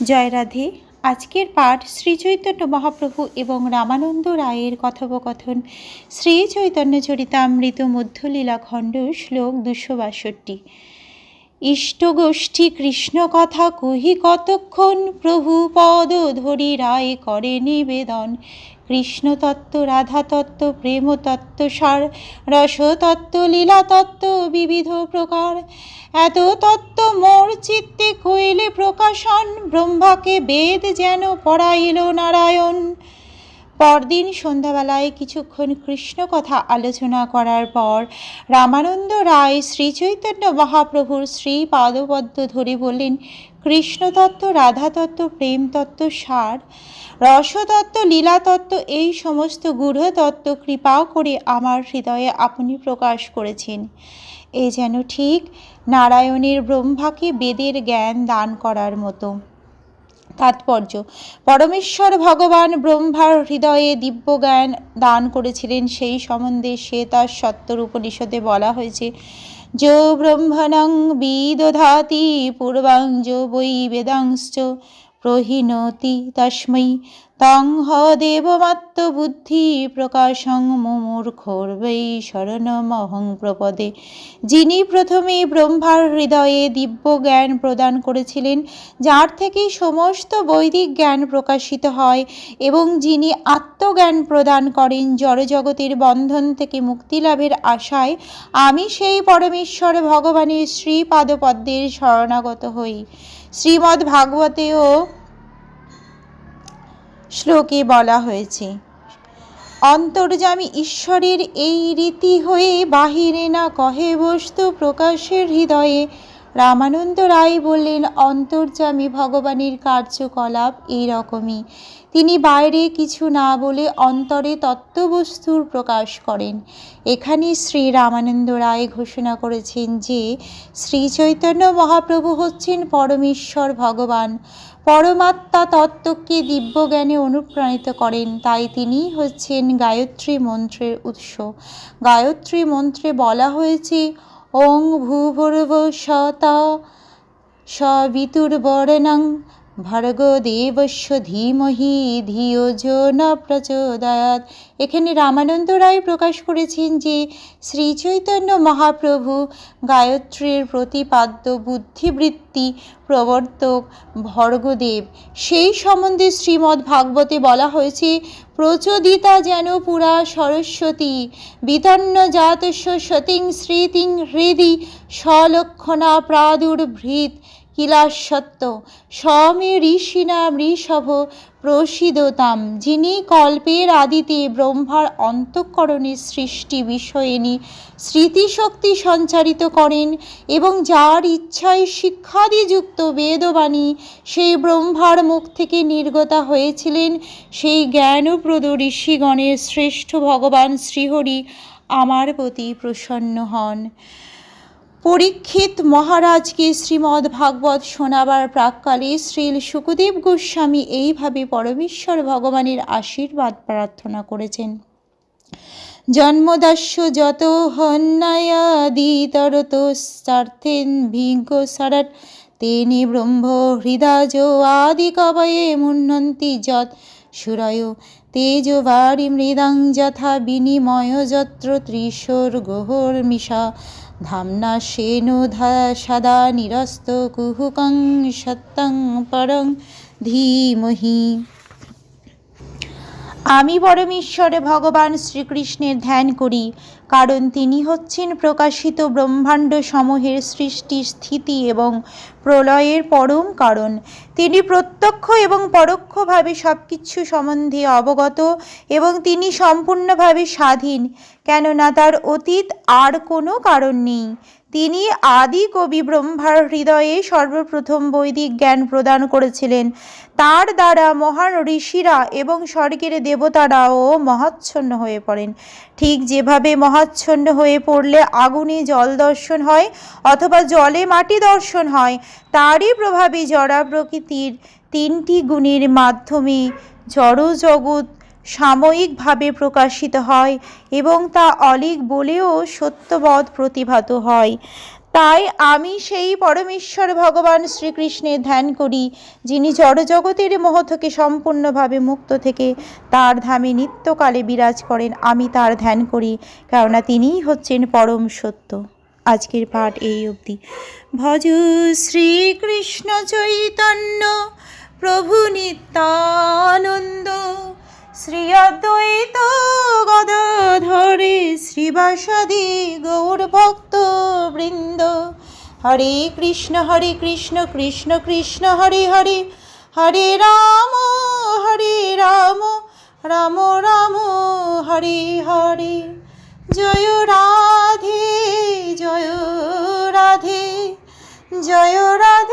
জয় রাধে। আজকের পাঠ শ্রী চৈতন্য মহাপ্রভু এবং রামানন্দ রায়ের কথোপকথন, শ্রী চৈতন্য চরিতামৃত মধ্যলীলা খণ্ড, শ্লোক 262। ইষ্টগোষ্ঠী কৃষ্ণ কথা কহি কতক্ষণ, প্রভু পদ ধরি রায় করে নিবেদন। কৃষ্ণতত্ত্ব, রাধাতত্ত্ব, প্রেমতত্ত্ব সার, রসতত্ত্ব, লীলাতত্ত্ব বিবিধ প্রকার। এত তত্ত্ব মোর চিত্তে কইলে প্রকাশন, ব্রহ্মাকে বেদ যেন পড়াইল নারায়ণ। পরদিন সন্ধ্যাবেলায় কিছুক্ষণ কৃষ্ণ কথা আলোচনা করার পর রামানন্দ রায় শ্রীচৈতন্য মহাপ্রভুর শ্রী পাদপদ্ম ধরে বললেন, কৃষ্ণতত্ত্ব, রাধাতত্ত্ব, প্রেমতত্ত্ব সার, রসতত্ত্ব, লীলাতত্ত্ব এই সমস্ত গূঢ় তত্ত্ব কৃপা করে আমার হৃদয়ে আপনি প্রকাশ করেছেন। এ যেন ঠিক নারায়ণের ব্রহ্মাকে বেদের জ্ঞান দান করার মতো। তাৎপর্য: পরমেশ্বর ভগবান ব্রহ্মার হৃদয়ে দিব্য জ্ঞান দান করেছিলেন, সেই সম্বন্ধে শ্বেতার সত্তর উপনিষদে বলা হয়েছে, যো ব্রহ্মণং বিদধাতি পূর্বাং যো বৈ বেদাংশ্চ প্রহিণোতি তস্मै তং হ দেবমাত্ম বুদ্ধি প্রকাশং মুমূর্খোর্বৈ শরণমহং প্রপদে। যিনি প্রথমে ব্রহ্মার হৃদয়ে দিব্য জ্ঞান প্রদান করেছিলেন, যার থেকে সমস্ত বৈদিক জ্ঞান প্রকাশিত হয়, এবং যিনি আত্মজ্ঞান প্রদান করেন জড়জগতের বন্ধন থেকে মুক্তি লাভের আশায়, আমি সেই পরমেশ্বর ভগবানের শ্রীপাদপদ্মের শরণাগত হই। শ্রীমদ্ ভাগবতেও শ্লোকে বলা হয়েছে, অন্তর্যামী ঈশ্বরের এই রীতি হয়ে বাহিরে না কহে বস্তু প্রকাশের হৃদয়ে। রামানন্দ রায় বললেন, অন্তর্যামী ভগবানের কার্যকলাপ এই রকমই। তিনি বাইরে কিছু না বলে অন্তরে তত্ত্ববস্তুর প্রকাশ করেন। এখানে শ্রী রামানন্দ রায় ঘোষণা করেছেন যে শ্রী চৈতন্য মহাপ্রভু হচ্ছেন পরমেশ্বর ভগবান, পরমাত্মা তত্ত্বকে দিব্য জ্ঞানে অনুপ্রাণিত করেন। তাই তিনি হচ্ছেন গায়ত্রী মন্ত্রের উৎস। গায়ত্রী মন্ত্রে বলা হয়েছে, ওং ভূর্ভুবঃ স্বঃ সবিতুর্বরেণ্যং ভর্গো দেবস্য ধীমহি ধিয়ো যো ন প্রচোদয়াৎ। এখানে রামানন্দ রায় প্রকাশ করেছেন যে শ্রী চৈতন্য মহাপ্রভু গায়ত্রীর প্রতিপাদ্য বুদ্ধিবৃত্তি প্রবর্তক ভর্গদেব। সেই সম্বন্ধে শ্রীমদ্ ভাগবতে বলা হয়েছে, প্রচোদিতা যেন পুরা সরস্বতী, বিতন্ন জাতস্য সতীং স্মৃতিং হৃদি স্বলক্ষণা প্রাদুর্ভৃত কিলাসত্য সমে ঋষিনা মৃষভ প্রসিদতাম। যিনি কল্পের আদিতে ব্রহ্মার অন্তঃকরণের সৃষ্টি বিষয়িনী স্মৃতিশক্তি সঞ্চারিত করেন, এবং যার ইচ্ছায় শিক্ষাদিযুক্ত বেদবাণী সেই ব্রহ্মার মুখ থেকে নির্গতা হয়েছিলেন, সেই জ্ঞানপ্রদ ঋষিগণের শ্রেষ্ঠ ভগবান শ্রীহরি আমার প্রতি প্রসন্ন হন। পরীক্ষিত মহারাজকে শ্রীমদ্ ভাগবত শোনাবার প্রাক্কালে শ্রীল শুকদেব গোস্বামী এইভাবে পরমেশ্বর ভগবানের আশীর্বাদ প্রার্থনা করেছেন, জন্মদাস্য যত হন্যায়াদিতরতস্তার্থেন ভিজ্ঞ সারাট তেনে ব্রহ্ম হৃদাজ আদি কবয়ে মুন্নন্তি যৎ সুরয় তেজ বারি মৃদাং যথা বিনিময় যত্র ত্রিশোর গোহর মিশা ধামনা সেনো সদা নিরস্ত কুহুকং সত্যং পরং ধীমহি। আমি পরমেশ্বরে ভগবান শ্রীকৃষ্ণের ধ্যান করি, কারণ তিনি হচ্ছেন প্রকাশিত ব্রহ্মাণ্ড সমূহের সৃষ্টি, স্থিতি এবং প্রলয়ের পরম কারণ। তিনি প্রত্যক্ষ এবং পরোক্ষভাবে সব কিছু সম্বন্ধে অবগত, এবং তিনি সম্পূর্ণভাবে স্বাধীন, কেননা তার অতীত আর কোনো কারণ নেই। তিনি আদি কবি ব্রহ্মার হৃদয়ে সর্বপ্রথম বৈদিক জ্ঞান প্রদান করেছিলেন। তার দ্বারা মহান ঋষিরা এবং স্বর্গের দেবতারাও মহাচ্ছন্ন হয়ে পড়েন। ঠিক যেভাবে মহাচ্ছন্ন হয়ে পড়লে আগুনে জল দর্শন হয় অথবা জলে মাটি দর্শন হয়, তারই প্রভাবে জড়া প্রকৃতির তিনটি গুণের মাধ্যমে জড়জগৎ সাময়িকভাবে প্রকাশিত হয়, এবং তা অলীক বলেও সত্যবৎ প্রতিভাত হয়। তাই আমি সেই পরমেশ্বর ভগবান শ্রীকৃষ্ণের ধ্যান করি, যিনি জড়জগতের মোহ থেকে সম্পূর্ণভাবে মুক্ত থেকে তার ধামে নিত্যকালে বিরাজ করেন। আমি তার ধ্যান করি, কেননা তিনিই হচ্ছেন পরম সত্য। আজকের পাঠ এই অবধি। ভজ শ্রীকৃষ্ণ চৈতন্য প্রভু নিত্যানন্দ, শ্রী অদ্বৈত গদাধরে শ্রীবাসাদি গৌর ভক্ত বৃন্দ। হরে কৃষ্ণ কৃষ্ণ কৃষ্ণ হরে হরে, হরে রাম রাম রাম হরে হরে। জয় রাধে জয় রাধে জয় রাধে।